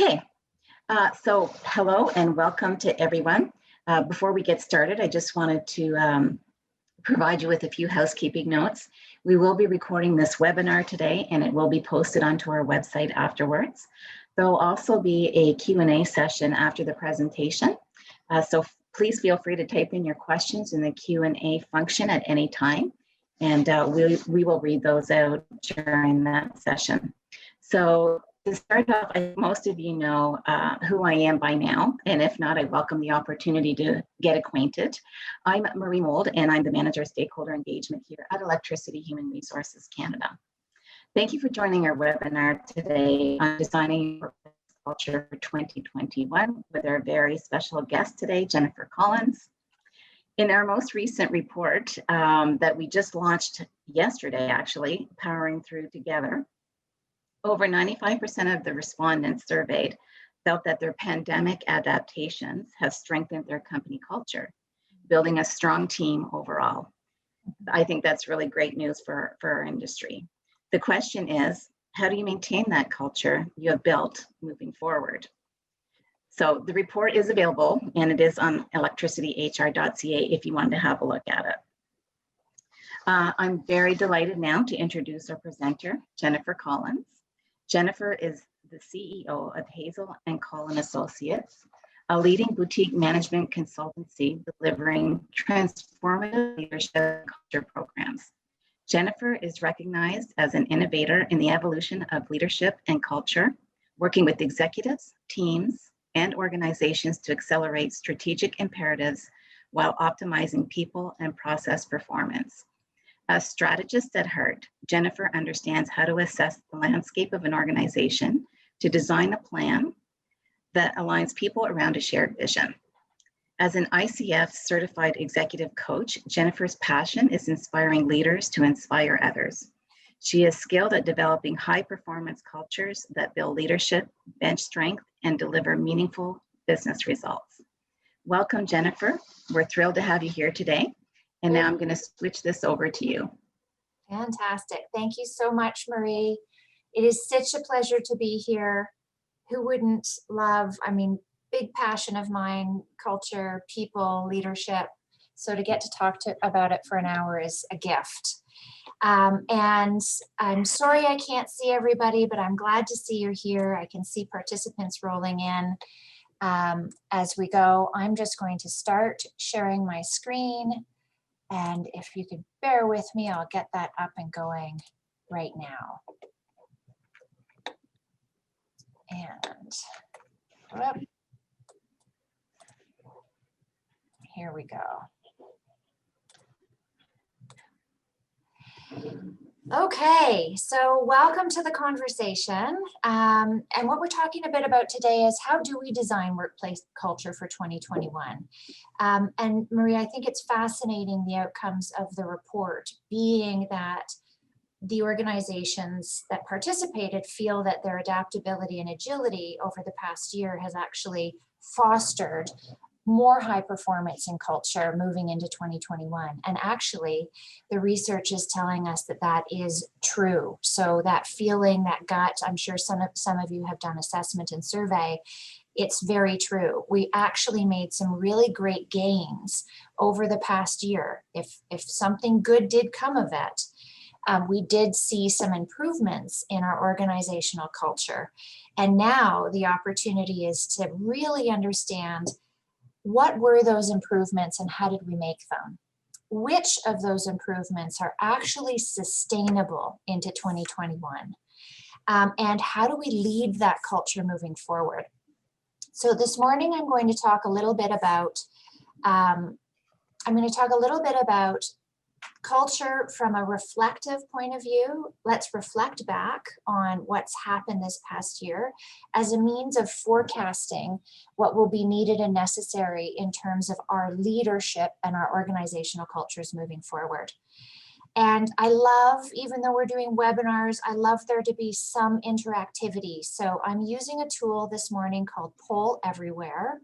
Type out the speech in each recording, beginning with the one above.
Okay, so hello and welcome to everyone. Before we get started, I just wanted to provide you with a few housekeeping notes. We will be recording this webinar today and it will be posted onto our website afterwards. There will also be a Q&A session after the presentation. So please feel free to type in your questions in the Q&A function at any time, and we will read those out during that session. So to start off, I think most of you know who I am by now, and if not, I welcome the opportunity to get acquainted. I'm Marie Mould, and I'm the Manager of Stakeholder Engagement here at Electricity Human Resources Canada. Thank you for joining our webinar today on Designing Workplace Culture for 2021 with our very special guest today, Jennifer Collins. In our most recent report that we just launched yesterday, actually, Powering Through Together, over 95% of the respondents surveyed felt that their pandemic adaptations have strengthened their company culture, building a strong team overall. I think that's really great news for our industry. The question is, how do you maintain that culture you have built moving forward? So the report is available and it is on electricityhr.ca if you want to have a look at it. I'm very delighted now to introduce our presenter, Jennifer Collins. Jennifer is the CEO of Hazel and Collin Associates, a leading boutique management consultancy delivering transformative leadership and culture programs. Jennifer is recognized as an innovator in the evolution of leadership and culture, working with executives, teams, and organizations to accelerate strategic imperatives while optimizing people and process performance. A strategist at heart, Jennifer understands how to assess the landscape of an organization to design a plan that aligns people around a shared vision. As an ICF certified executive coach, Jennifer's passion is inspiring leaders to inspire others. She is skilled at developing high-performance cultures that build leadership, bench strength, and deliver meaningful business results. Welcome, Jennifer. We're thrilled to have you here today. And now I'm going to switch this over to you. Fantastic. Thank you so much, Marie. It is such a pleasure to be here. Who wouldn't love, big passion of mine, culture, people, leadership. So to get to talk about it for an hour is a gift. And I'm sorry I can't see everybody, but I'm glad to see you're here. I can see participants rolling in as we go. I'm just going to start sharing my screen. And if you could bear with me, I'll get that up and going right now. And whoop, here we go. Okay, so welcome to the conversation. And what we're talking a bit about today is how do we design workplace culture for 2021? And Marie, I think it's fascinating the outcomes of the report being that the organizations that participated feel that their adaptability and agility over the past year has actually fostered more high performance in culture moving into 2021. And actually, the research is telling us that that is true. So that feeling, that gut, I'm sure some of you have done assessment and survey, it's very true. We actually made some really great gains over the past year. If something good did come of it, we did see some improvements in our organizational culture. And now the opportunity is to really understand what were those improvements and how did we make them? Which of those improvements are actually sustainable into 2021? And how do we lead that culture moving forward? So this morning I'm going to talk a little bit about culture from a reflective point of view. Let's reflect back on what's happened this past year as a means of forecasting what will be needed and necessary in terms of our leadership and our organizational cultures moving forward. And I love, even though we're doing webinars, I love there to be some interactivity. So I'm using a tool this morning called Poll Everywhere.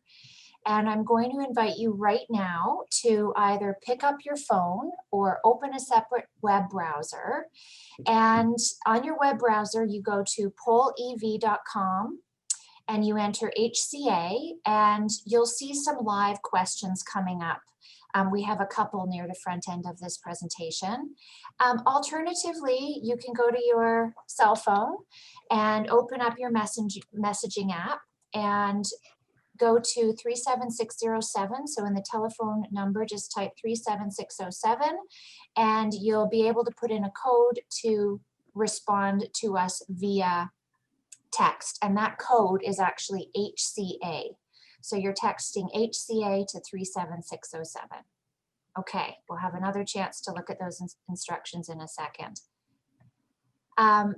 And I'm going to invite you right now to either pick up your phone or open a separate web browser. And on your web browser, you go to pollev.com and you enter HCA, and you'll see some live questions coming up. We have a couple near the front end of this presentation. Alternatively, you can go to your cell phone and open up your messaging app and go to 37607. So in the telephone number, just type 37607, and you'll be able to put in a code to respond to us via text. And that code is actually HCA. So you're texting HCA to 37607. Okay, we'll have another chance to look at those instructions in a second.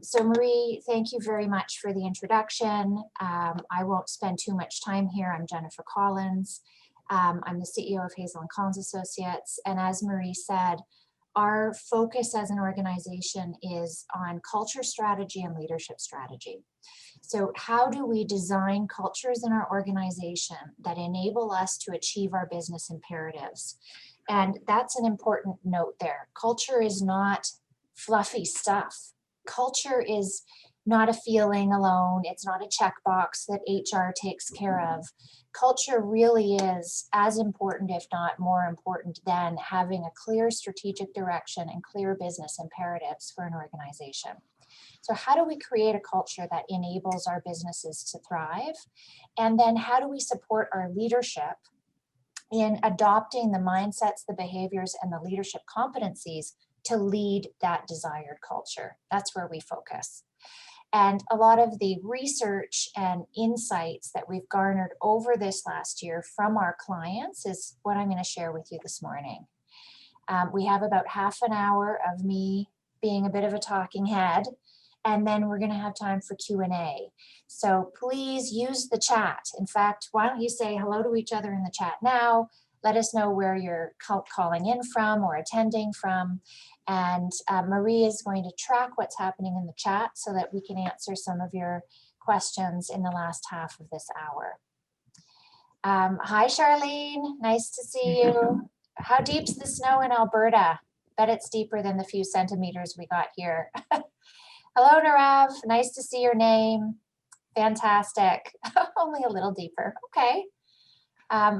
So Marie, thank you very much for the introduction. I won't spend too much time here. I'm Jennifer Collins. I'm the CEO of Hazel & Collins Associates. And as Marie said, our focus as an organization is on culture strategy and leadership strategy. So how do we design cultures in our organization that enable us to achieve our business imperatives? And that's an important note there. Culture is not fluffy stuff. Culture is not a feeling alone. It's not a checkbox that HR takes care of. Culture really is as important, if not more important, than having a clear strategic direction and clear business imperatives for an organization. So how do we create a culture that enables our businesses to thrive? And then how do we support our leadership in adopting the mindsets, the behaviors, and the leadership competencies to lead that desired culture? That's where we focus. And a lot of the research and insights that we've garnered over this last year from our clients is what I'm going to share with you this morning. We have about half an hour of me being a bit of a talking head, and then we're going to have time for Q&A. So please use the chat. In fact, why don't you say hello to each other in the chat now? Let us know where you're calling in from or attending from. And Marie is going to track what's happening in the chat so that we can answer some of your questions in the last half of this hour. Hi, Charlene. Nice to see you. How deep's the snow in Alberta? Bet it's deeper than the few centimeters we got here. Hello, Narav. Nice to see your name. Fantastic. Only a little deeper. Okay.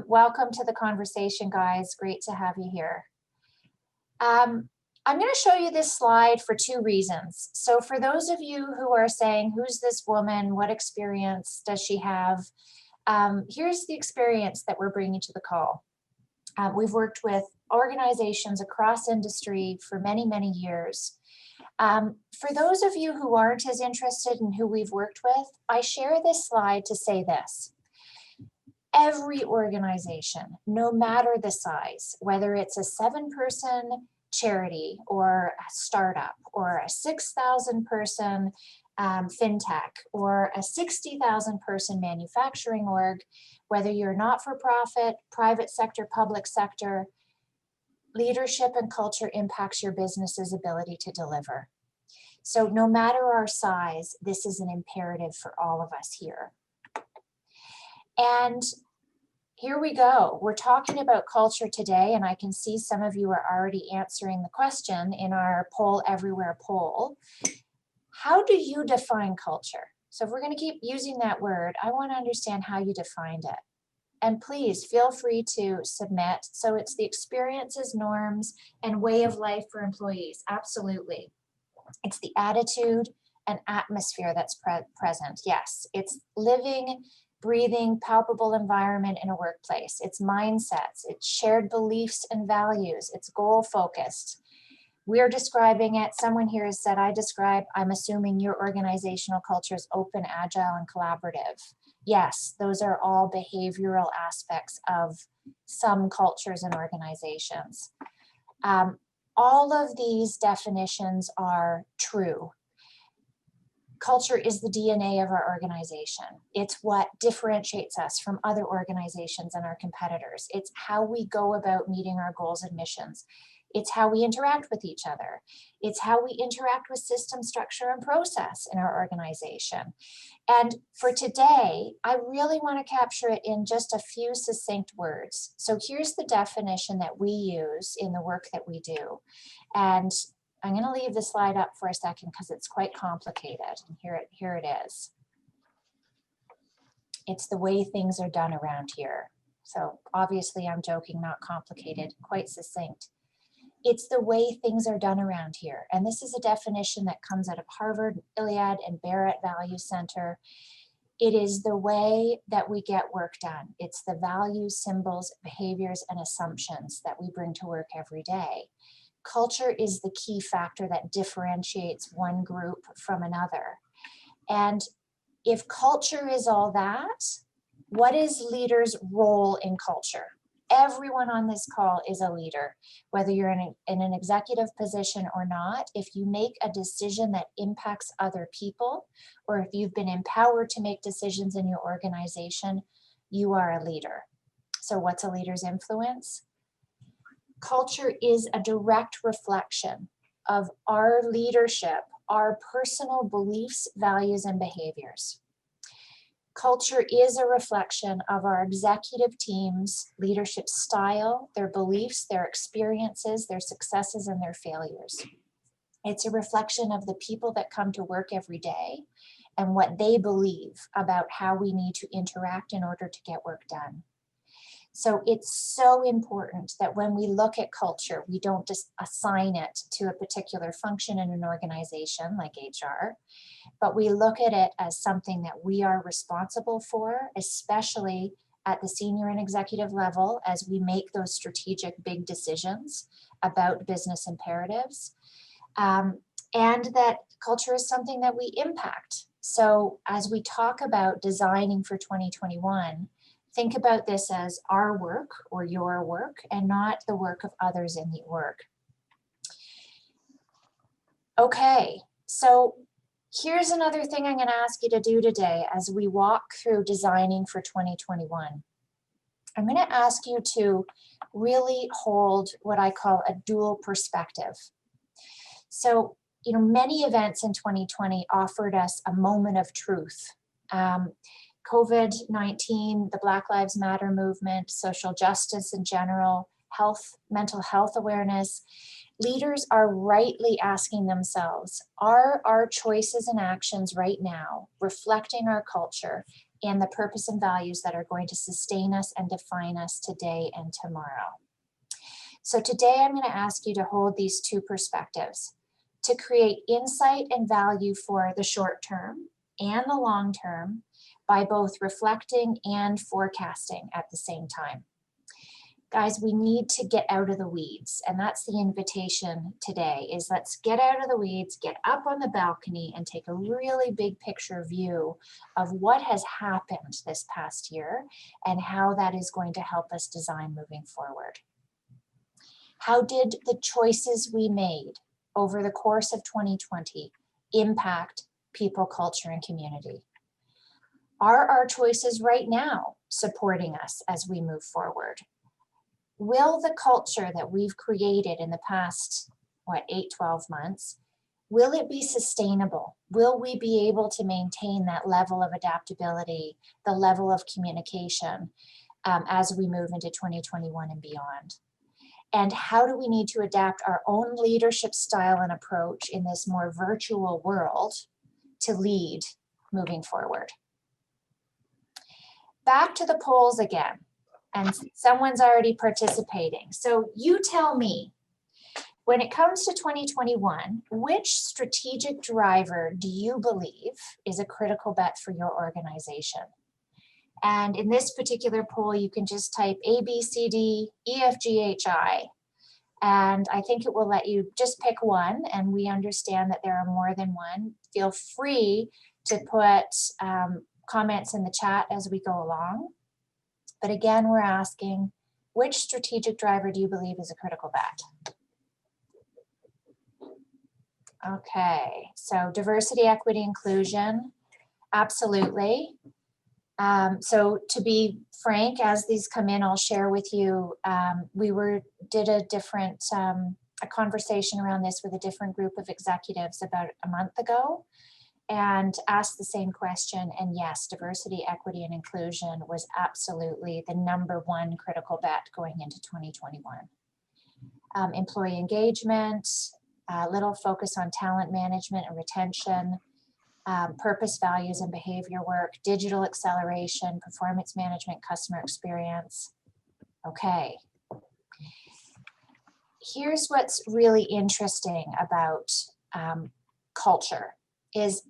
Welcome to the conversation, guys. Great to have you here. I'm going to show you this slide for two reasons. So for those of you who are saying, who's this woman? What experience does she have? Here's the experience that we're bringing to the call. We've worked with organizations across industry for many, many years. For those of you who aren't as interested in who we've worked with, I share this slide to say this. Every organization, no matter the size, whether it's a 7-person charity or a startup or a 6,000 person fintech or a 60,000 person manufacturing org, whether you're not-for-profit, private sector, public sector, leadership and culture impacts your business's ability to deliver. So no matter our size, this is an imperative for all of us here. And here we go. We're talking about culture today, and I can see some of you are already answering the question in our Poll Everywhere poll. How do you define culture? So if we're going to keep using that word, I want to understand how you defined it. And please feel free to submit. So it's the experiences, norms, and way of life for employees. Absolutely. It's the attitude and atmosphere that's present. Yes, it's living, breathing, palpable environment in a workplace. It's mindsets, it's shared beliefs and values, it's goal focused. We're describing it. Someone here has said, I'm assuming your organizational culture is open, agile, and collaborative. Yes, those are all behavioral aspects of some cultures and organizations. All of these definitions are true. Culture is the DNA of our organization. It's what differentiates us from other organizations and our competitors. It's how we go about meeting our goals and missions. It's how we interact with each other. It's how we interact with system, structure, and process in our organization. And for today, I really want to capture it in just a few succinct words. So here's the definition that we use in the work that we do. And I'm going to leave the slide up for a second because it's quite complicated. And here it is. It's the way things are done around here. So obviously I'm joking, not complicated, quite succinct. It's the way things are done around here. And this is a definition that comes out of Harvard, Iliad, and Barrett Value Center. It is the way that we get work done. It's the values, symbols, behaviors, and assumptions that we bring to work every day. Culture is the key factor that differentiates one group from another. And if culture is all that, what is leaders' role in culture? Everyone on this call is a leader, whether you're in an executive position or not. If you make a decision that impacts other people, or if you've been empowered to make decisions in your organization, you are a leader. So what's a leader's influence? Culture is a direct reflection of our leadership, our personal beliefs, values, and behaviors. Culture is a reflection of our executive team's leadership style, their beliefs, their experiences, their successes, and their failures. It's a reflection of the people that come to work every day and what they believe about how we need to interact in order to get work done. So it's so important that when we look at culture, we don't just assign it to a particular function in an organization like HR, but we look at it as something that we are responsible for, especially at the senior and executive level as we make those strategic big decisions about business imperatives. And that culture is something that we impact. So as we talk about designing for 2021, think about this as our work or your work and not the work of others in the org. Okay, so here's another thing I'm going to ask you to do today as we walk through designing for 2021. I'm going to ask you to really hold what I call a dual perspective. So, many events in 2020 offered us a moment of truth. COVID-19, the Black Lives Matter movement, social justice in general, mental health awareness. Leaders are rightly asking themselves, are our choices and actions right now reflecting our culture and the purpose and values that are going to sustain us and define us today and tomorrow? So today I'm going to ask you to hold these two perspectives to create insight and value for the short term and the long term by both reflecting and forecasting at the same time. Guys, we need to get out of the weeds, and that's the invitation today, is let's get out of the weeds, get up on the balcony and take a really big picture view of what has happened this past year and how that is going to help us design moving forward. How did the choices we made over the course of 2020 impact people, culture, and community? Are our choices right now supporting us as we move forward? Will the culture that we've created in the past, 8-12 months, will it be sustainable? Will we be able to maintain that level of adaptability, the level of communication as we move into 2021 and beyond? And how do we need to adapt our own leadership style and approach in this more virtual world to lead moving forward? Back to the polls again. And someone's already participating. So you tell me, when it comes to 2021, which strategic driver do you believe is a critical bet for your organization? And in this particular poll, you can just type A, B, C, D, E, F, G, H, I. And I think it will let you just pick one, and we understand that there are more than one. Feel free to put comments in the chat as we go along. But again, we're asking, which strategic driver do you believe is a critical bet? Okay, so diversity, equity, inclusion, absolutely. So to be frank, as these come in, I'll share with you, we did a conversation around this with a different group of executives about a month ago, and asked the same question. And yes, diversity, equity, and inclusion was absolutely the #1 critical bet going into 2021. Employee engagement, little focus on talent management and retention, purpose, values, and behavior work, digital acceleration, performance management, customer experience. Okay. Here's what's really interesting about culture is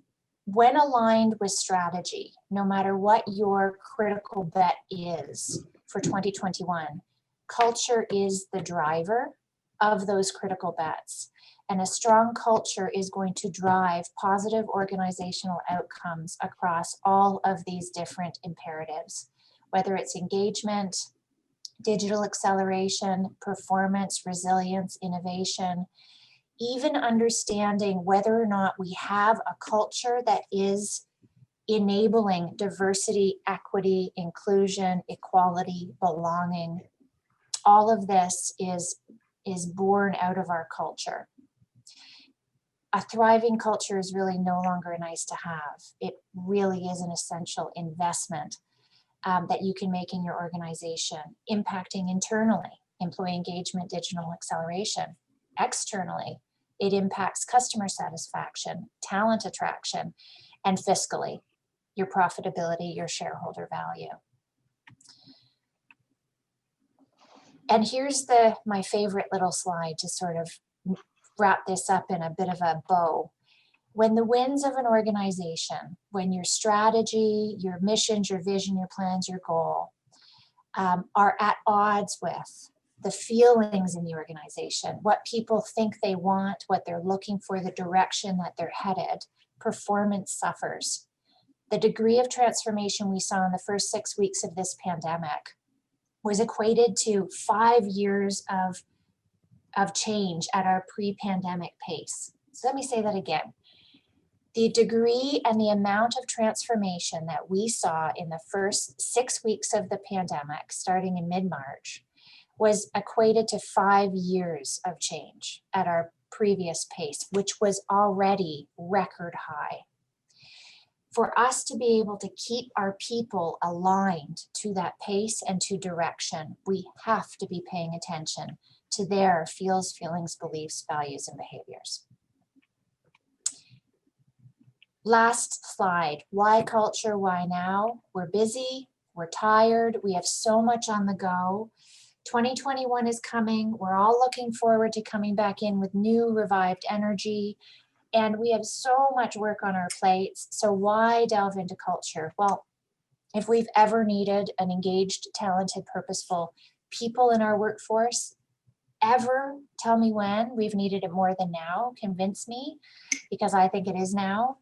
when aligned with strategy, no matter what your critical bet is for 2021, culture is the driver of those critical bets. And a strong culture is going to drive positive organizational outcomes across all of these different imperatives, whether it's engagement, digital acceleration, performance, resilience, innovation, even understanding whether or not we have a culture that is enabling diversity, equity, inclusion, equality, belonging. All of this is born out of our culture. A thriving culture is really no longer nice to have. It really is an essential investment that you can make in your organization, impacting internally, employee engagement, digital acceleration. Externally, it impacts customer satisfaction, talent attraction, and fiscally, your profitability, your shareholder value. And here's my favorite little slide to sort of wrap this up in a bit of a bow. When the wins of an organization, when your strategy, your missions, your vision, your plans, your goal are at odds with the feelings in the organization, what people think they want, what they're looking for, the direction that they're headed, performance suffers. The degree of transformation we saw in the first 6 weeks of this pandemic was equated to 5 years of change at our pre-pandemic pace. So let me say that again. The degree and the amount of transformation that we saw in the first 6 weeks of the pandemic, starting in mid-March, was equated to 5 years of change at our previous pace, which was already record high. For us to be able to keep our people aligned to that pace and to direction, we have to be paying attention to their feels, feelings, beliefs, values, and behaviors. Last slide. Why culture? Why now? We're busy. We're tired. We have so much on the go. 2021 is coming. We're all looking forward to coming back in with new revived energy. And we have so much work on our plates. So why delve into culture? Well, if we've ever needed an engaged, talented, purposeful people in our workforce, ever, tell me when, we've needed it more than now. Convince me, because I think it is now.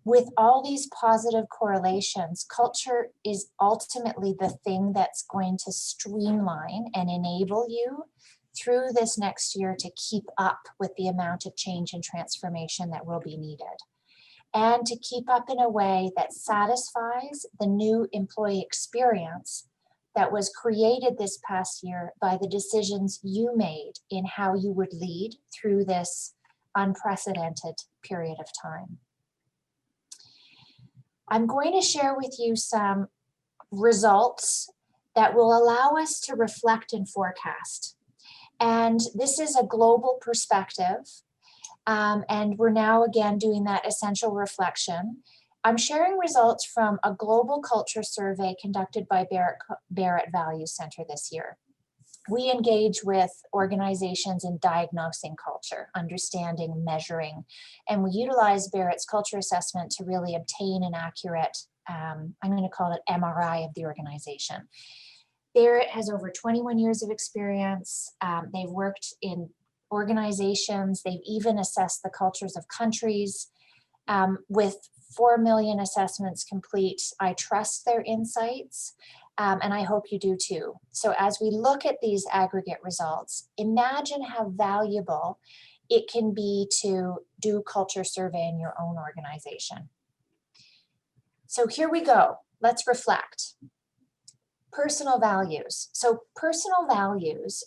With all these positive correlations, culture is ultimately the thing that's going to streamline and enable you through this next year to keep up with the amount of change and transformation that will be needed, and to keep up in a way that satisfies the new employee experience that was created this past year by the decisions you made in how you would lead through this unprecedented period of time. I'm going to share with you some results that will allow us to reflect and forecast. And this is a global perspective. And we're now again doing that essential reflection. I'm sharing results from a global culture survey conducted by Barrett Value Center this year. We engage with organizations in diagnosing culture, understanding, measuring, and we utilize Barrett's culture assessment to really obtain an accurate, I'm going to call it MRI of the organization. Barrett has over 21 years of experience. They've worked in organizations. They've even assessed the cultures of countries. With 4 million assessments complete, I trust their insights. And I hope you do too. So as we look at these aggregate results, imagine how valuable it can be to do culture survey in your own organization. So here we go. Let's reflect. Personal values. So personal values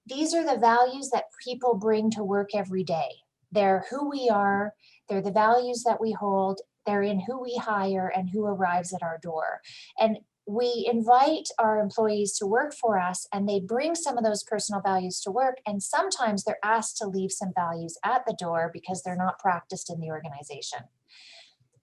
these are the values that people bring to work every day. They're who we are. They're the values that we hold. They're in who we hire and who arrives at our door. And we invite our employees to work for us and they bring some of those personal values to work. And sometimes they're asked to leave some values at the door because they're not practiced in the organization.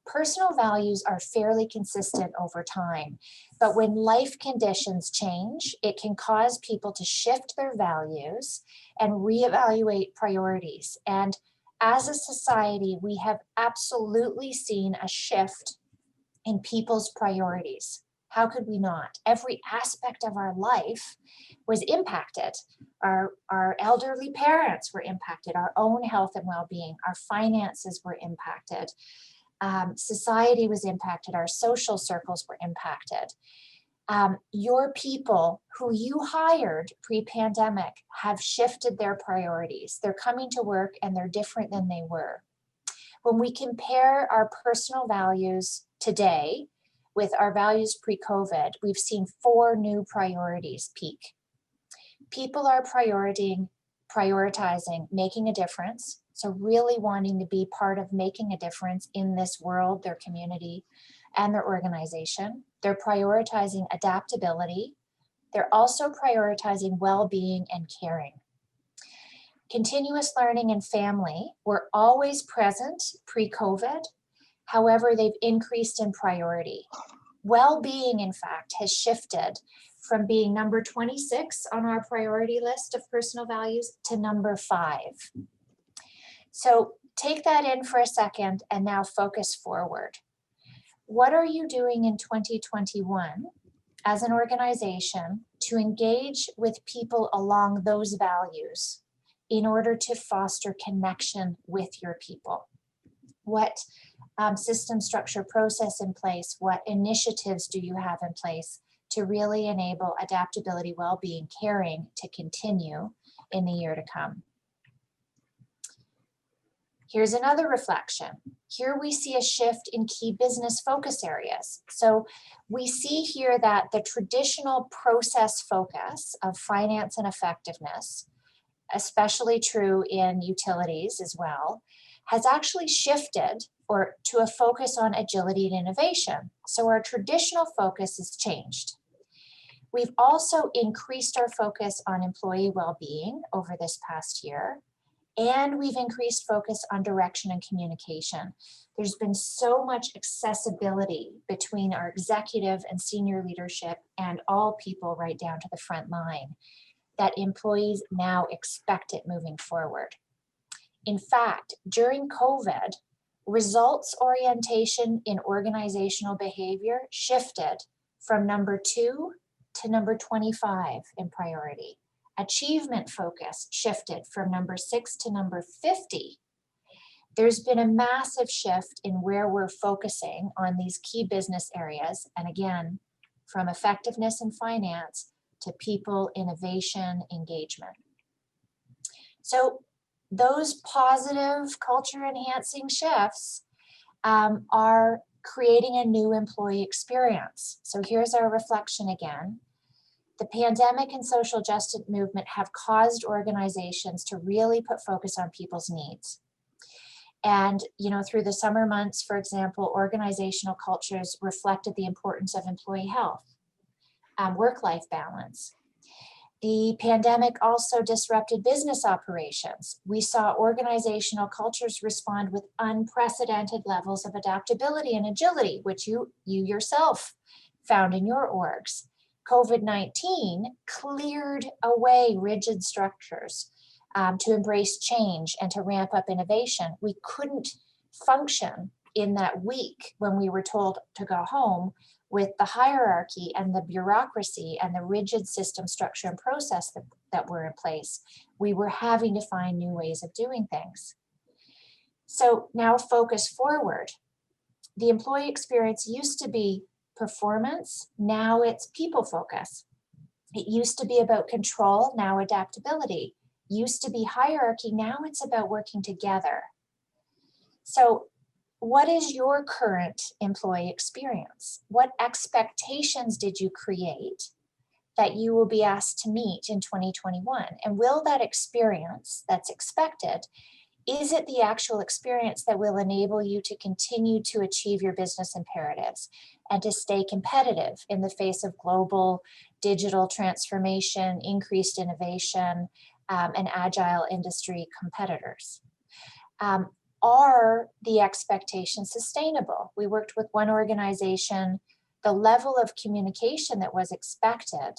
Personal values are fairly consistent over time, but when life conditions change, it can cause people to shift their values and reevaluate priorities. And as a society, we have absolutely seen a shift in people's priorities. How could we not? Every aspect of our life was impacted. Our elderly parents were impacted, our own health and well-being, our finances were impacted, society was impacted, our social circles were impacted. Your people who you hired pre-pandemic have shifted their priorities. They're coming to work and they're different than they were. When we compare our personal values today with our values pre-COVID, we've seen 4 new priorities peak. People are prioritizing making a difference. So really wanting to be part of making a difference in this world, their community, and their organization. They're prioritizing adaptability. They're also prioritizing well-being and caring. Continuous learning and family were always present pre-COVID. However, they've increased in priority. Well-being, in fact, has shifted from being number 26 on our priority list of personal values to number 5. So take that in for a second and now focus forward. What are you doing in 2021 as an organization to engage with people along those values in order to foster connection with your people? What system, structure, process in place? What initiatives do you have in place to really enable adaptability, well-being, caring to continue in the year to come? Here's another reflection. Here we see a shift in key business focus areas. So we see here that the traditional process focus of finance and effectiveness, especially true in utilities as well, has actually shifted to a focus on agility and innovation. So our traditional focus has changed. We've also increased our focus on employee well-being over this past year, and we've increased focus on direction and communication. There's been so much accessibility between our executive and senior leadership and all people right down to the front line that employees now expect it moving forward. In fact, during COVID, results orientation in organizational behavior shifted from number 2 to number 25 in priority. Achievement focus shifted from number 6 to number 50. There's been a massive shift in where we're focusing on these key business areas. And again, from effectiveness and finance to people, innovation, engagement. So those positive culture enhancing shifts are creating a new employee experience. So here's our reflection again. The pandemic and social justice movement have caused organizations to really put focus on people's needs. And, through the summer months, for example, organizational cultures reflected the importance of employee health, work-life balance. The pandemic also disrupted business operations. We saw organizational cultures respond with unprecedented levels of adaptability and agility, which you yourself found in your orgs. COVID-19 cleared away rigid structures to embrace change and to ramp up innovation. We couldn't function in that week when we were told to go home with the hierarchy and the bureaucracy and the rigid system, structure, and process that were in place. We were having to find new ways of doing things. So now focus forward. The employee experience used to be performance, now it's people focus. It used to be about control, now adaptability. Used to be hierarchy, now it's about working together. So what is your current employee experience? What expectations did you create that you will be asked to meet in 2021? And will that experience that's expected Is it the actual experience that will enable you to continue to achieve your business imperatives and to stay competitive in the face of global digital transformation, increased innovation, and agile industry competitors? Are the expectations sustainable? We worked with one organization, the level of communication that was expected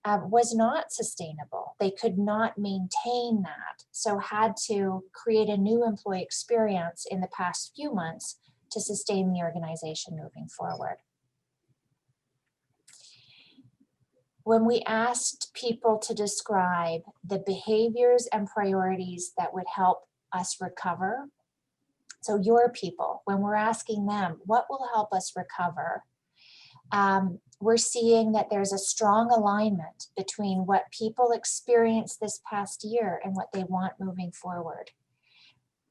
was not sustainable. They could not maintain that, so had to create a new employee experience in the past few months to sustain the organization moving forward. When we asked people to describe the behaviors and priorities that would help us recover, so your people, when we're asking them what will help us recover, we're seeing that there's a strong alignment between what people experienced this past year and what they want moving forward.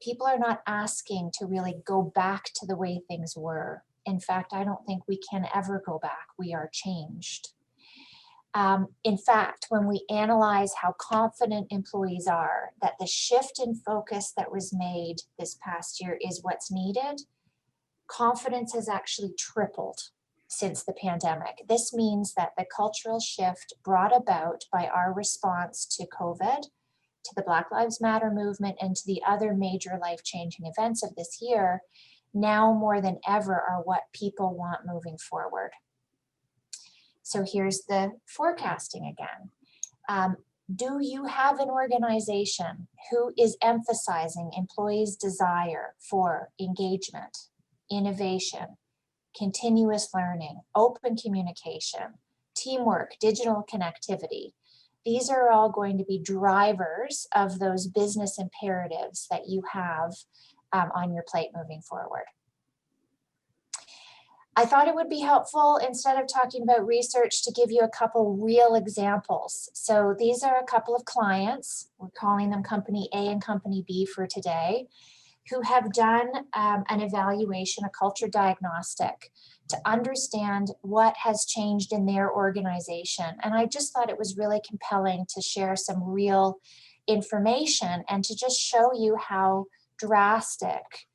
People are not asking to really go back to the way things were. In fact, I don't think we can ever go back. We are changed. In fact, when we analyze how confident employees are that the shift in focus that was made this past year is what's needed, confidence has actually tripled since the pandemic. This means that the cultural shift brought about by our response to COVID, to the Black Lives Matter movement, and to the other major life-changing events of this year, now more than ever are what people want moving forward. So here's the forecasting again. Do you have an organization who is emphasizing employees' desire for engagement, innovation, continuous learning, open communication, teamwork, digital connectivity? These are all going to be drivers of those business imperatives that you have on your plate moving forward. I thought it would be helpful, instead of talking about research, to give you a couple real examples. So these are a couple of clients, we're calling them Company A and Company B for today, who have done an evaluation, a culture diagnostic, to understand what has changed in their organization. And I just thought it was really compelling to share some real information and to just show you how drastic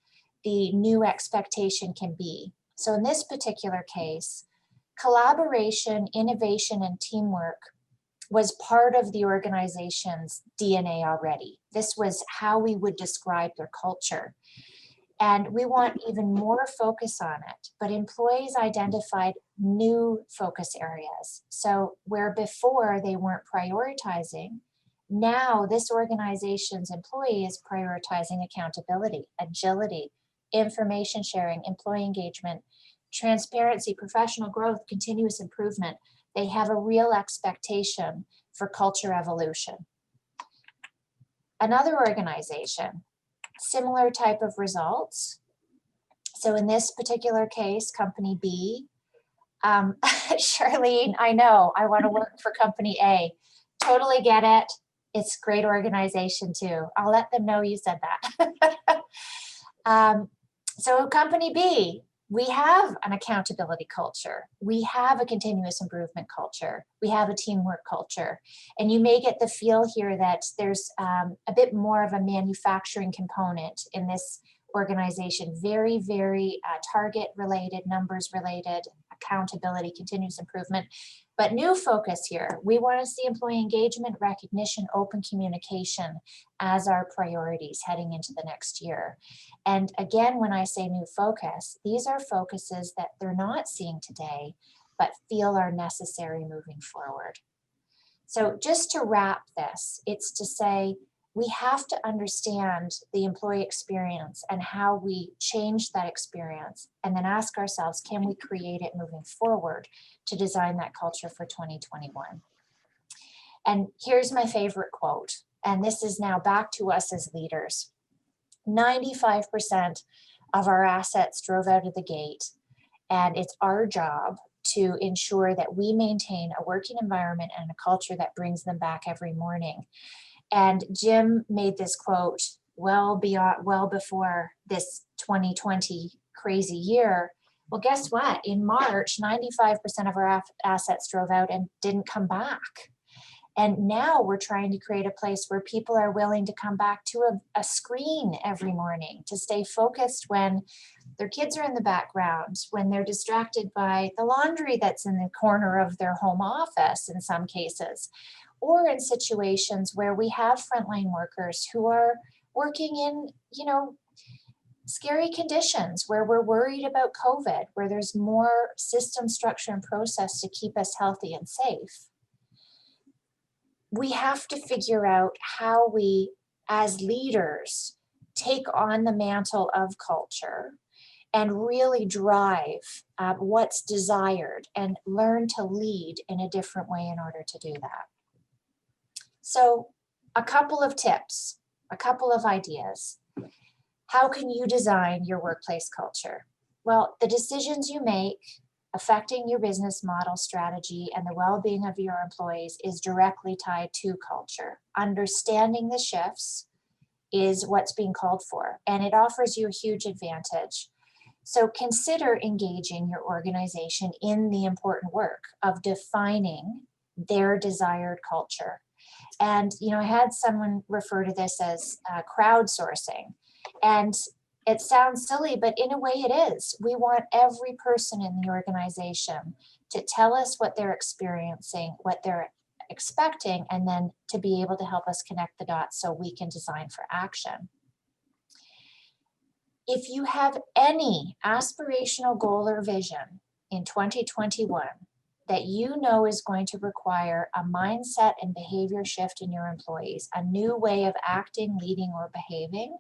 the new expectation can be. So in this particular case, collaboration, innovation, and teamwork was part of the organization's DNA already. This was how we would describe their culture. And we want even more focus on it, but employees identified new focus areas. So where before they weren't prioritizing, now this organization's employee is prioritizing accountability, agility, information sharing, employee engagement, transparency, professional growth, continuous improvement. They have a real expectation for culture evolution. Another organization, similar type of results. So in this particular case, Company B, Charlene, I know, I want to work for Company A. Totally get it. It's a great organization too. I'll let them know you said that. So Company B, we have an accountability culture. We have a continuous improvement culture. We have a teamwork culture. And you may get the feel here that there's a bit more of a manufacturing component in this organization. Very, very target related, numbers related, accountability, continuous improvement. But new focus here, we want to see employee engagement, recognition, open communication as our priorities heading into the next year. And again, when I say new focus, these are focuses that they're not seeing today, but feel are necessary moving forward. So just to wrap this, it's to say, we have to understand the employee experience and how we change that experience, and then ask ourselves, can we create it moving forward to design that culture for 2021? And here's my favorite quote, and this is now back to us as leaders. 95% of our assets drove out of the gate, and it's our job to ensure that we maintain a working environment and a culture that brings them back every morning. And Jim made this quote well before this 2020 crazy year. Well, guess what? In March, 95% of our assets drove out and didn't come back. And now we're trying to create a place where people are willing to come back to a screen every morning, to stay focused when their kids are in the background, when they're distracted by the laundry that's in the corner of their home office in some cases, or in situations where we have frontline workers who are working in, scary conditions, where we're worried about COVID, where there's more system, structure, and process to keep us healthy and safe. We have to figure out how we, as leaders, take on the mantle of culture and really drive what's desired and learn to lead in a different way in order to do that. So a couple of tips, a couple of ideas. How can you design your workplace culture? Well, the decisions you make affecting your business model strategy and the well-being of your employees is directly tied to culture. Understanding the shifts is what's being called for, and it offers you a huge advantage. So consider engaging your organization in the important work of defining their desired culture. And, I had someone refer to this as crowdsourcing. And it sounds silly, but in a way it is. We want every person in the organization to tell us what they're experiencing, what they're expecting, and then to be able to help us connect the dots so we can design for action. If you have any aspirational goal or vision in 2021 that you know is going to require a mindset and behavior shift in your employees, a new way of acting, leading, or behaving,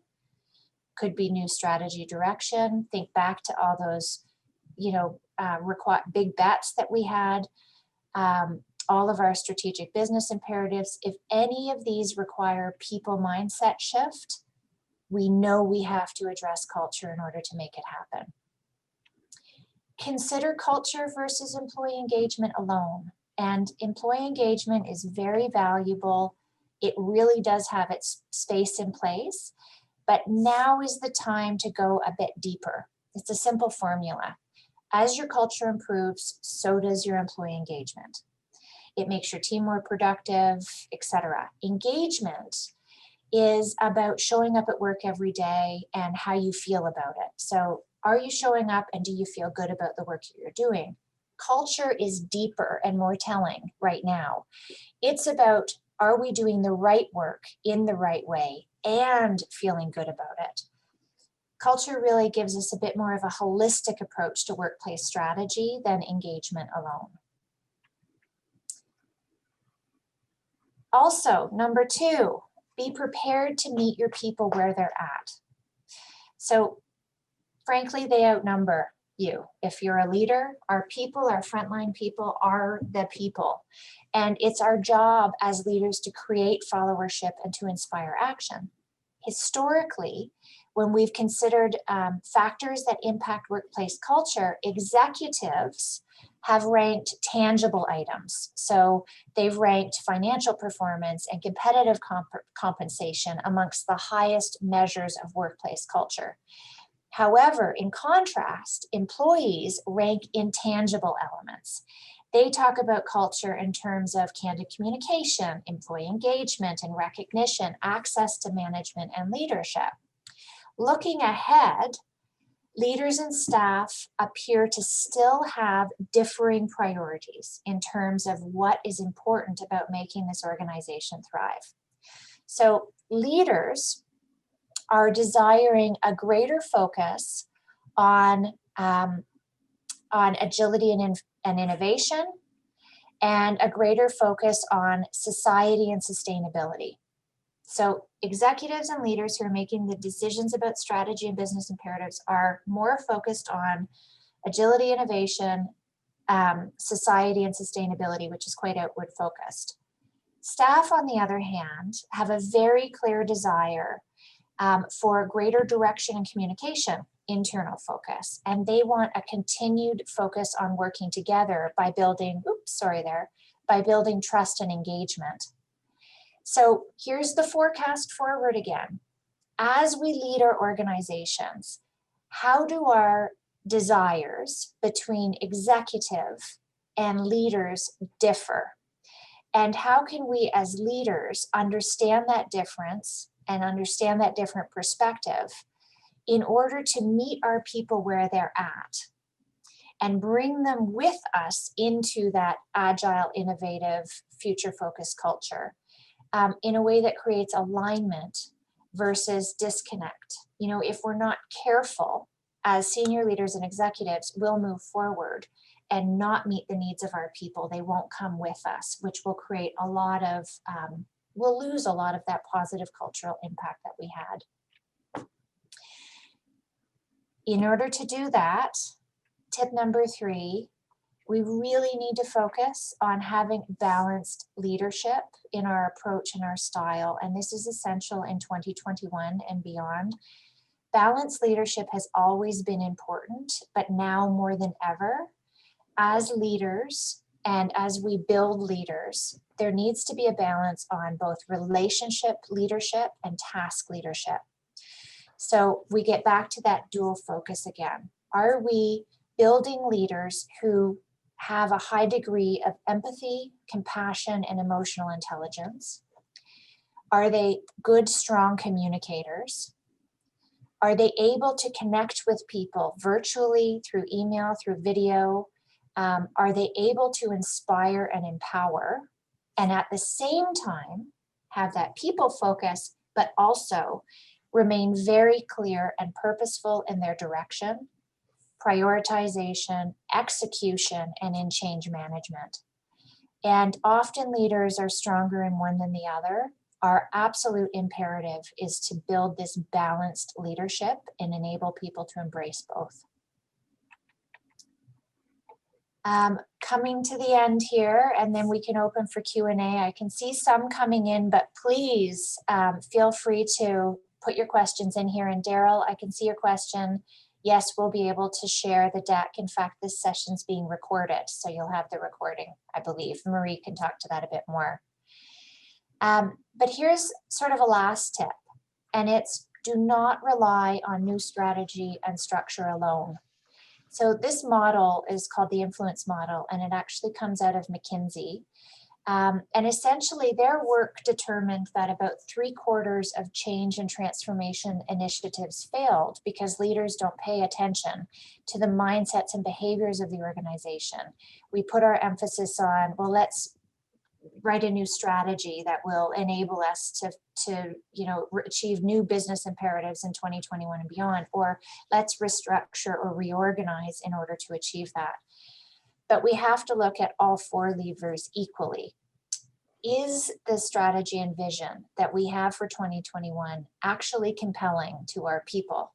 could be new strategy direction. Think back to all those, big bets that we had, all of our strategic business imperatives. If any of these require people mindset shift, we know we have to address culture in order to make it happen. Consider culture versus employee engagement alone. And employee engagement is very valuable. It really does have its space in place. But now is the time to go a bit deeper. It's a simple formula. As your culture improves, so does your employee engagement. It makes your team more productive, etc. Engagement is about showing up at work every day and how you feel about it. So are you showing up and do you feel good about the work that you're doing? Culture is deeper and more telling right now. It's about, are we doing the right work in the right way and feeling good about it? Culture really gives us a bit more of a holistic approach to workplace strategy than engagement alone. Also, number 2, be prepared to meet your people where they're at. So frankly, they outnumber you. If you're a leader, our people, our frontline people are the people. And it's our job as leaders to create followership and to inspire action. Historically, when we've considered factors that impact workplace culture, executives have ranked tangible items. So they've ranked financial performance and competitive compensation amongst the highest measures of workplace culture. However, in contrast, employees rank intangible elements. They talk about culture in terms of candid communication, employee engagement and recognition, access to management and leadership. Looking ahead, leaders and staff appear to still have differing priorities in terms of what is important about making this organization thrive. So leaders are desiring a greater focus on agility and innovation, and a greater focus on society and sustainability. So executives and leaders who are making the decisions about strategy and business imperatives are more focused on agility, innovation, society, and sustainability, which is quite outward focused. Staff, on the other hand, have a very clear desire for greater direction and communication, internal focus, and they want a continued focus on working together by building, by building trust and engagement. So here's the forecast forward again. As we lead our organizations, how do our desires between executive and leaders differ? And how can we as leaders understand that difference and understand that different perspective in order to meet our people where they're at and bring them with us into that agile, innovative, future-focused culture in a way that creates alignment versus disconnect. You know, if we're not careful as senior leaders and executives, we'll move forward and not meet the needs of our people. They won't come with us, which will create a lot of, we'll lose a lot of that positive cultural impact that we had. In order to do that, tip number 3, we really need to focus on having balanced leadership in our approach and our style. And this is essential in 2021 and beyond. Balanced leadership has always been important, but now more than ever, as leaders and as we build leaders, there needs to be a balance on both relationship leadership and task leadership. So we get back to that dual focus again. Are we building leaders who have a high degree of empathy, compassion, and emotional intelligence? Are they good, strong communicators? Are they able to connect with people virtually, through email, through video? Are they able to inspire and empower? And at the same time, have that people focus, but also remain very clear and purposeful in their direction, prioritization, execution, and in change management. And often leaders are stronger in one than the other. Our absolute imperative is to build this balanced leadership and enable people to embrace both. Coming to the end here, and then we can open for Q&A. I can see some coming in, but please feel free to put your questions in here. And Daryl, I can see your question. Yes, we'll be able to share the deck. In fact, this session's being recorded, so you'll have the recording, I believe. Marie can talk to that a bit more. But here's sort of a last tip, and it's do not rely on new strategy and structure alone. So this model is called the influence model, and it actually comes out of McKinsey. And essentially their work determined that about 3/4 of change and transformation initiatives failed because leaders don't pay attention to the mindsets and behaviors of the organization. We put our emphasis on, well, let's write a new strategy that will enable us to achieve new business imperatives in 2021 and beyond, or let's restructure or reorganize in order to achieve that. But we have to look at all 4 levers equally. Is the strategy and vision that we have for 2021 actually compelling to our people?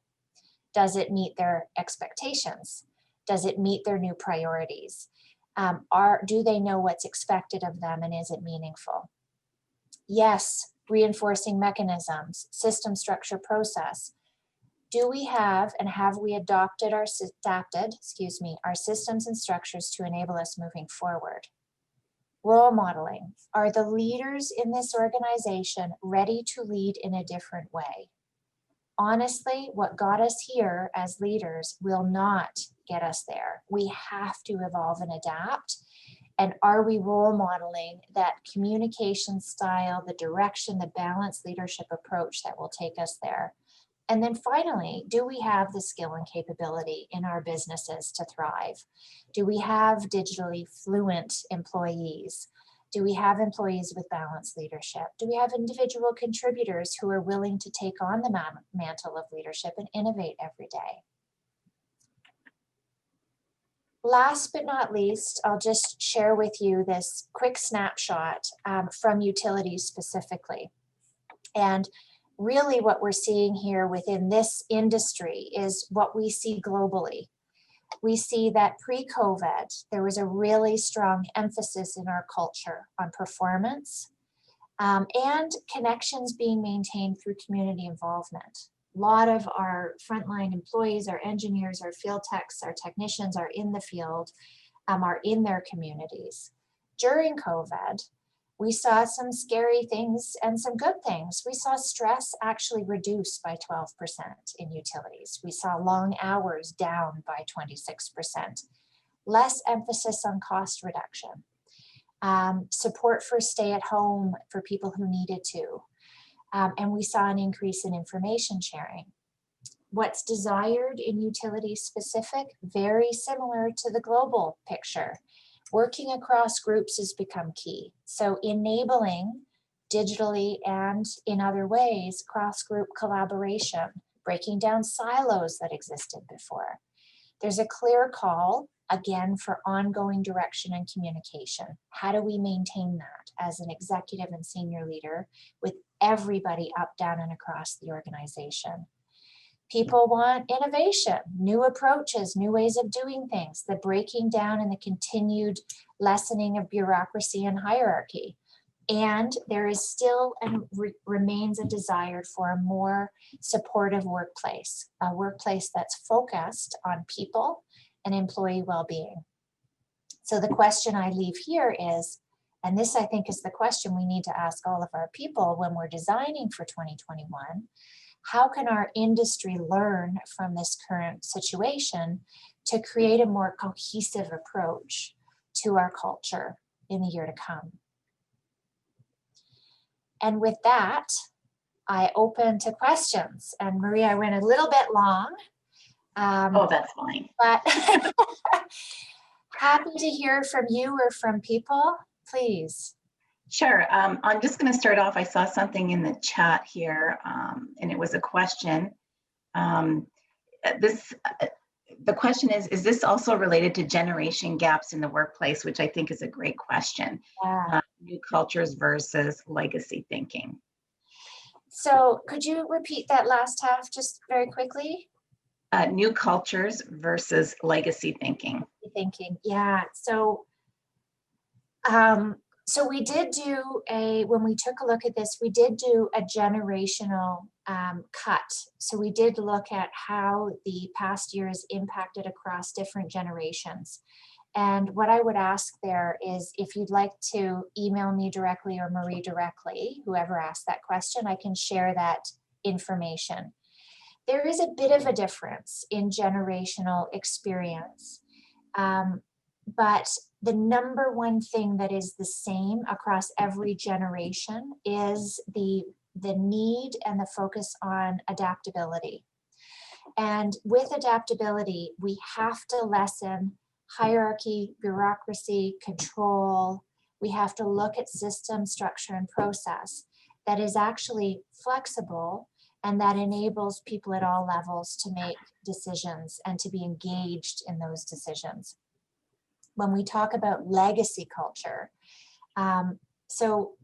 Does it meet their expectations? Does it meet their new priorities? Do they know what's expected of them, and is it meaningful? Yes, reinforcing mechanisms, system, structure, process. Do we have, and have we adapted our systems and structures to enable us moving forward? Role modeling. Are the leaders in this organization ready to lead in a different way? Honestly, what got us here as leaders will not get us there. We have to evolve and adapt. And are we role modeling that communication style, the direction, the balanced leadership approach that will take us there? And then finally, do we have the skill and capability in our businesses to thrive? Do we have digitally fluent employees? Do we have employees with balanced leadership? Do we have individual contributors who are willing to take on the mantle of leadership and innovate every day? Last but not least, I'll just share with you this quick snapshot from utilities specifically. And really what we're seeing here within this industry is what we see globally. We see that pre-COVID, there was a really strong emphasis in our culture on performance and connections being maintained through community involvement. A lot of our frontline employees, our engineers, our field techs, our technicians are in the field, are in their communities. During COVID, we saw some scary things and some good things. We saw stress actually reduce by 12% in utilities. We saw long hours down by 26%. Less emphasis on cost reduction. support for stay at home for people who needed to. And we saw an increase in information sharing. What's desired in utility specific, very similar to the global picture. Working across groups has become key. So enabling digitally and in other ways, cross-group collaboration, breaking down silos that existed before. There's a clear call, again, for ongoing direction and communication. How do we maintain that as an executive and senior leader with everybody up, down, and across the organization? People want innovation, new approaches, new ways of doing things, the breaking down and the continued lessening of bureaucracy and hierarchy. And there is still and remains a desire for a more supportive workplace, a workplace that's focused on people and employee well-being. So the question I leave here is, and this I think is the question we need to ask all of our people when we're designing for 2021, how can our industry learn from this current situation to create a more cohesive approach to our culture in the year to come? And with that, I open to questions. And Maria, I went a little bit long. Oh, that's fine. But happy to hear from you or from people, please. Sure. I'm just going to start off. I saw something in the chat here, and it was a question. The question is this also related to generation gaps in the workplace, which I think is a great question. Yeah. New cultures versus legacy thinking. So could you repeat that last half just very quickly? New cultures versus legacy thinking. Yeah. So we did do when we took a look at this, we did do a generational cut. So we did look at how the past years impacted across different generations. And what I would ask there is if you'd like to email me directly or Marie directly, whoever asked that question, I can share that information. There is a bit of a difference in generational experience. But the number one thing that is the same across every generation is the need and the focus on adaptability. And with adaptability, we have to lessen hierarchy, bureaucracy, control. We have to look at system, structure, and process that is actually flexible and that enables people at all levels to make decisions and to be engaged in those decisions. When we talk about legacy culture, so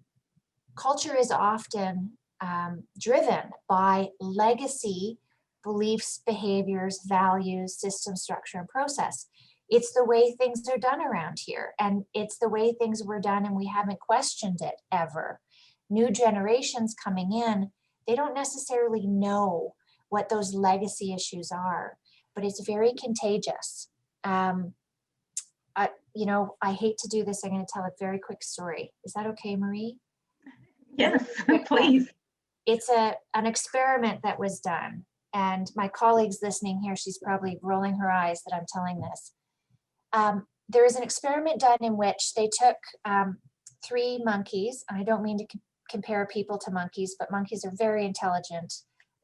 culture is often driven by legacy beliefs, behaviors, values, system, structure, and process. It's the way things are done around here, and it's the way things were done, and we haven't questioned it ever. New generations coming in, they don't necessarily know what those legacy issues are, but it's very contagious. I hate to do this. I'm going to tell a very quick story. Is that okay, Marie? Yes, please. It's an experiment that was done. And my colleague's listening here. She's probably rolling her eyes that I'm telling this. There is an experiment done in which they took 3 monkeys. And I don't mean to compare people to monkeys, but monkeys are very intelligent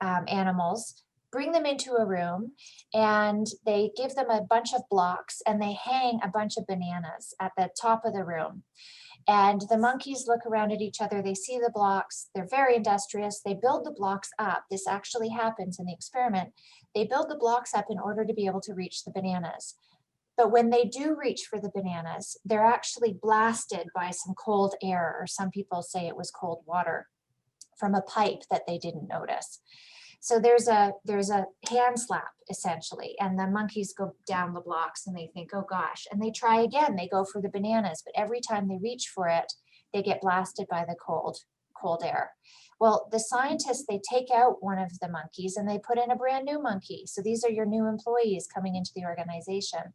animals. Bring them into a room and they give them a bunch of blocks and they hang a bunch of bananas at the top of the room. And the monkeys look around at each other, they see the blocks, they're very industrious, they build the blocks up. This actually happens in the experiment. They build the blocks up in order to be able to reach the bananas. But when they do reach for the bananas, they're actually blasted by some cold air, or some people say it was cold water, from a pipe that they didn't notice. So there's a hand slap essentially, and the monkeys go down the blocks and they think, oh gosh, and they try again. They go for the bananas, but every time they reach for it, they get blasted by the cold air. Well, the scientists, they take out one of the monkeys and they put in a brand new monkey. So these are your new employees coming into the organization.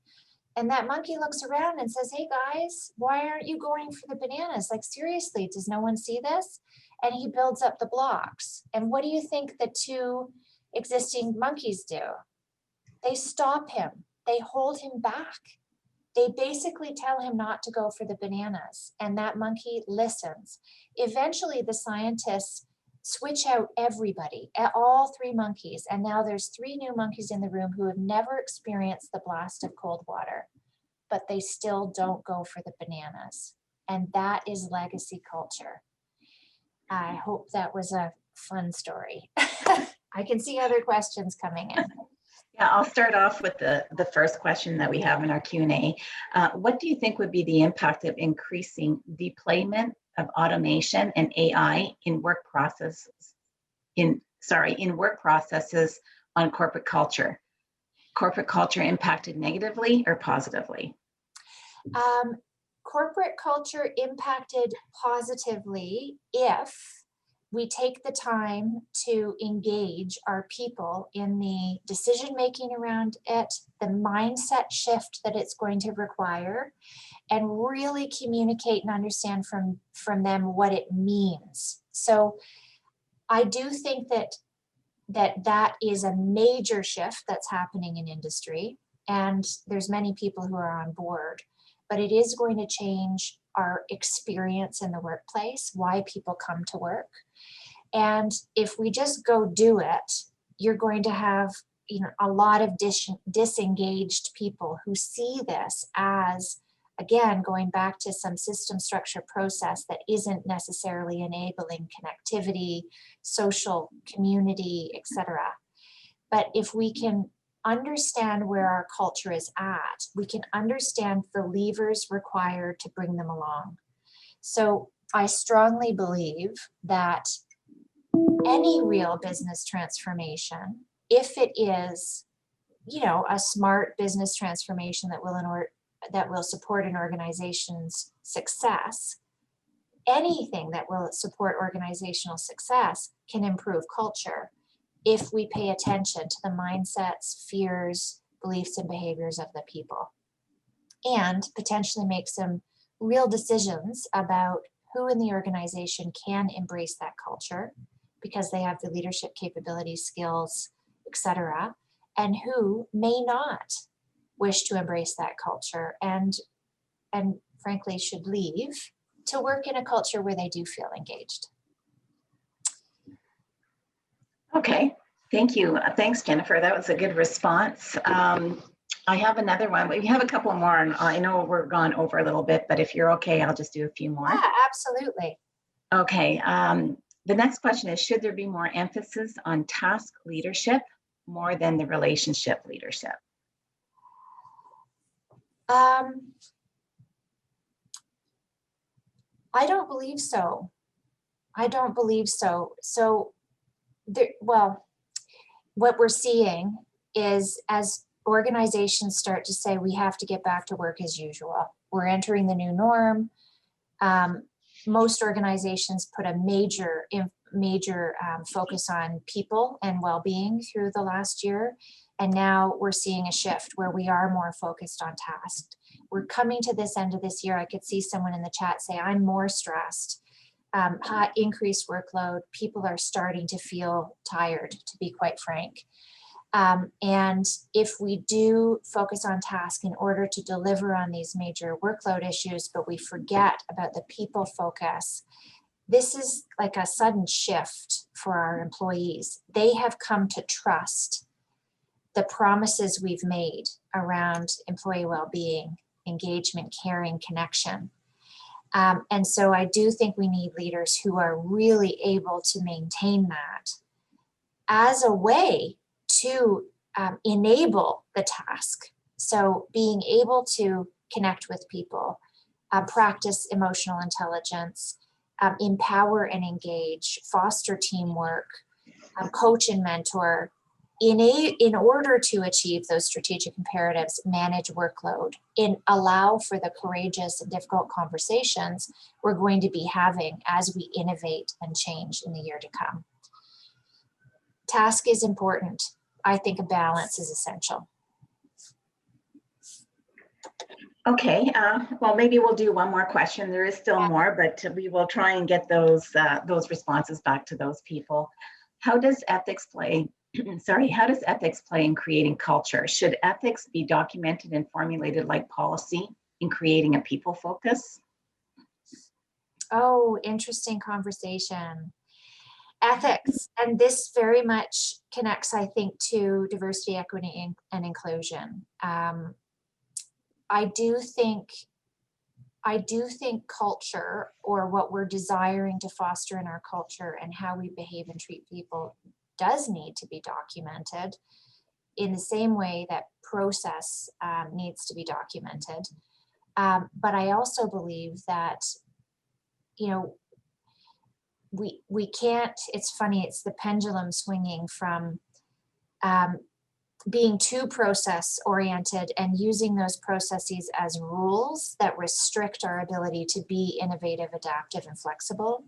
And that monkey looks around and says, hey guys, why aren't you going for the bananas? Like seriously, does no one see this? And he builds up the blocks. And what do you think the 2 existing monkeys do? They stop him. They hold him back. They basically tell him not to go for the bananas, and that monkey listens. Eventually, the scientists switch out everybody, all 3 monkeys, and now there's 3 new monkeys in the room who have never experienced the blast of cold water, but they still don't go for the bananas. And that is legacy culture. I hope that was a fun story. I can see other questions coming in. Yeah, I'll start off with the first question that we have in our Q&A. What do you think would be the impact of increasing deployment of automation and AI in work processes on corporate culture? Corporate culture impacted negatively or positively? Corporate culture impacted positively if we take the time to engage our people in the decision making around it, the mindset shift that it's going to require, and really communicate and understand from them what it means. So I do think that is a major shift that's happening in industry, and there's many people who are on board, but it is going to change our experience in the workplace, why people come to work. And if we just go do it, you're going to have, a lot of disengaged people who see this as, again, going back to some system structure process that isn't necessarily enabling connectivity, social community, etc. But if we can understand where our culture is at, we can understand the levers required to bring them along. So I strongly believe that any real business transformation, if it is, a smart business transformation that will support an organization's success, anything that will support organizational success can improve culture if we pay attention to the mindsets, fears, beliefs, and behaviors of the people, and potentially make some real decisions about who in the organization can embrace that culture because they have the leadership capabilities, skills, etc., and who may not wish to embrace that culture and frankly should leave to work in a culture where they do feel engaged. Okay, thank you. Thanks, Jennifer. That was a good response. I have another one. We have a couple more, and I know we're gone over a little bit, but if you're okay, I'll just do a few more. Yeah, absolutely. Okay. The next question is, should there be more emphasis on task leadership more than the relationship leadership? I don't believe so. So, what we're seeing is as organizations start to say we have to get back to work as usual, we're entering the new norm. Most organizations put a major focus on people and well-being through the last year. And now we're seeing a shift where we are more focused on tasks. We're coming to this end of this year. I could see someone in the chat say, I'm more stressed, high increased workload. People are starting to feel tired, to be quite frank. And if we do focus on task in order to deliver on these major workload issues, but we forget about the people focus, this is like a sudden shift for our employees. They have come to trust the promises we've made around employee well-being, engagement, caring, connection. And so I do think we need leaders who are really able to maintain that as a way to enable the task. So being able to connect with people, practice emotional intelligence, empower and engage, foster teamwork, coach and mentor, in order to achieve those strategic imperatives, manage workload, and allow for the courageous and difficult conversations we're going to be having as we innovate and change in the year to come. Task is important. I think a balance is essential. Okay, well, maybe we'll do one more question. There is still more, but we will try and get those responses back to those people. How does ethics play sorry, how does ethics play in creating culture? Should ethics be documented and formulated like policy in creating a people focus? Oh, interesting conversation. Ethics, and this very much connects, I think, to diversity, equity, and inclusion. I do think culture, or what we're desiring to foster in our culture and how we behave and treat people, does need to be documented in the same way that process needs to be documented. But I also believe that, you know, we can't, it's funny, it's the pendulum swinging from being too process oriented and using those processes as rules that restrict our ability to be innovative, adaptive, and flexible.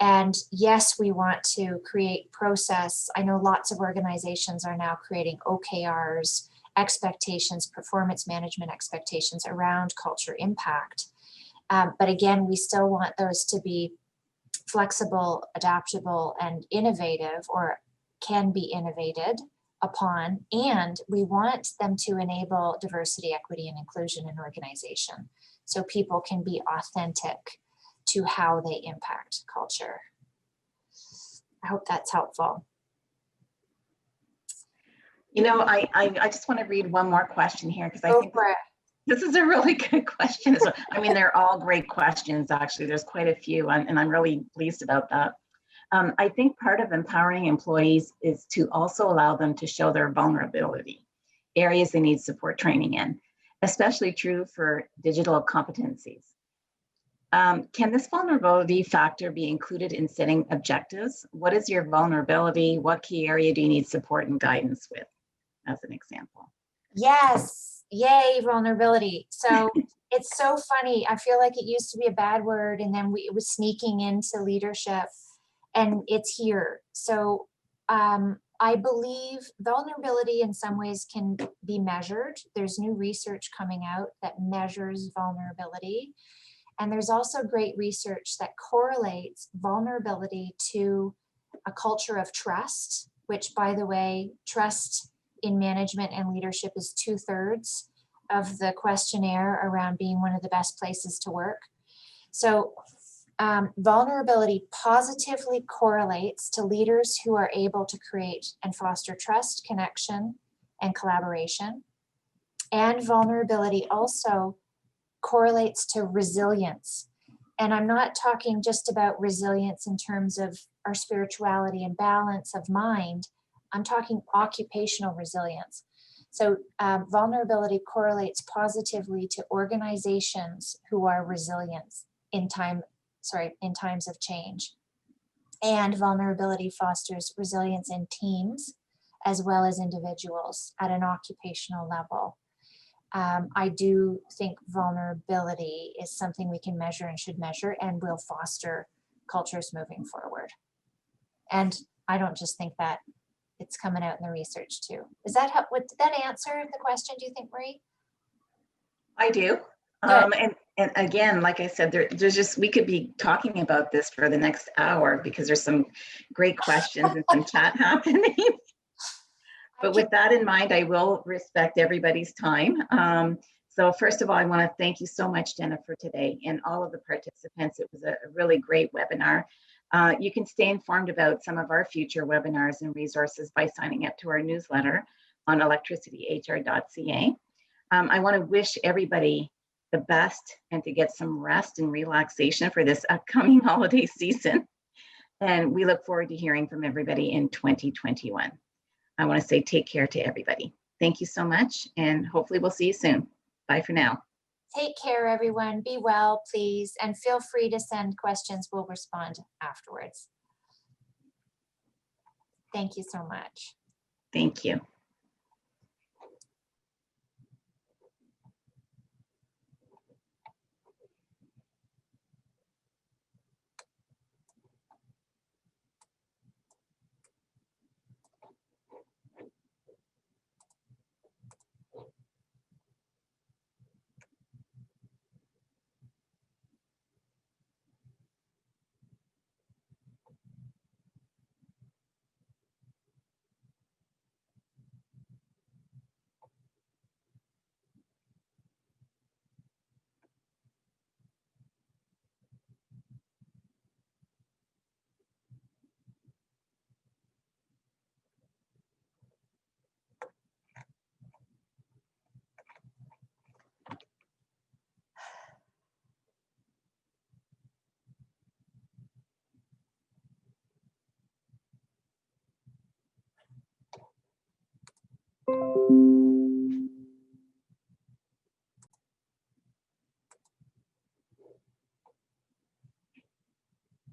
And yes, we want to create process. I know lots of organizations are now creating OKRs, expectations, performance management expectations around culture impact. But again, we still want those to be flexible, adaptable, and innovative, or can be innovated upon, and we want them to enable diversity, equity, and inclusion in organization, so people can be authentic to how they impact culture. I hope that's helpful. You know, I just want to read one more question here, because I think this is a really good question. So, I mean, they're all great questions, actually. There's quite a few, and I'm really pleased about that. I think part of empowering employees is to also allow them to show their vulnerability, areas they need support training in, especially true for digital competencies. Can this vulnerability factor be included in setting objectives? What is your vulnerability? What key area do you need support and guidance with, as an example? Yes, yay, vulnerability. So it's so funny. I feel like it used to be a bad word, and then it was sneaking into leadership, and it's here. So I believe vulnerability in some ways can be measured. There's new research coming out that measures vulnerability. And there's also great research that correlates vulnerability to a culture of trust, which, by the way, trust in management and leadership is 2/3 of the questionnaire around being one of the best places to work. So vulnerability positively correlates to leaders who are able to create and foster trust, connection, and collaboration. And vulnerability also correlates to resilience. And I'm not talking just about resilience in terms of our spirituality and balance of mind. I'm talking occupational resilience. So vulnerability correlates positively to organizations who are resilient in times of change. And vulnerability fosters resilience in teams as well as individuals at an occupational level. I do think vulnerability is something we can measure and should measure, and will foster cultures moving forward. And I don't just think that, it's coming out in the research too. Did that answer the question, do you think, Marie? I do. And again, like I said, there's just, we could be talking about this for the next hour, because there's some great questions and some chat happening. But with that in mind, I will respect everybody's time. So first of all, I want to thank you so much, Jennifer, today, and all of the participants. It was a really great webinar. You can stay informed about some of our future webinars and resources by signing up to our newsletter on electricityhr.ca. I want to wish everybody the best, and to get some rest and relaxation for this upcoming holiday season. And we look forward to hearing from everybody in 2021. I want to say take care to everybody. Thank you so much, and hopefully we'll see you soon. Bye for now. Take care, everyone. Be well, please, and feel free to send questions. We'll respond afterwards. Thank you so much. Thank you.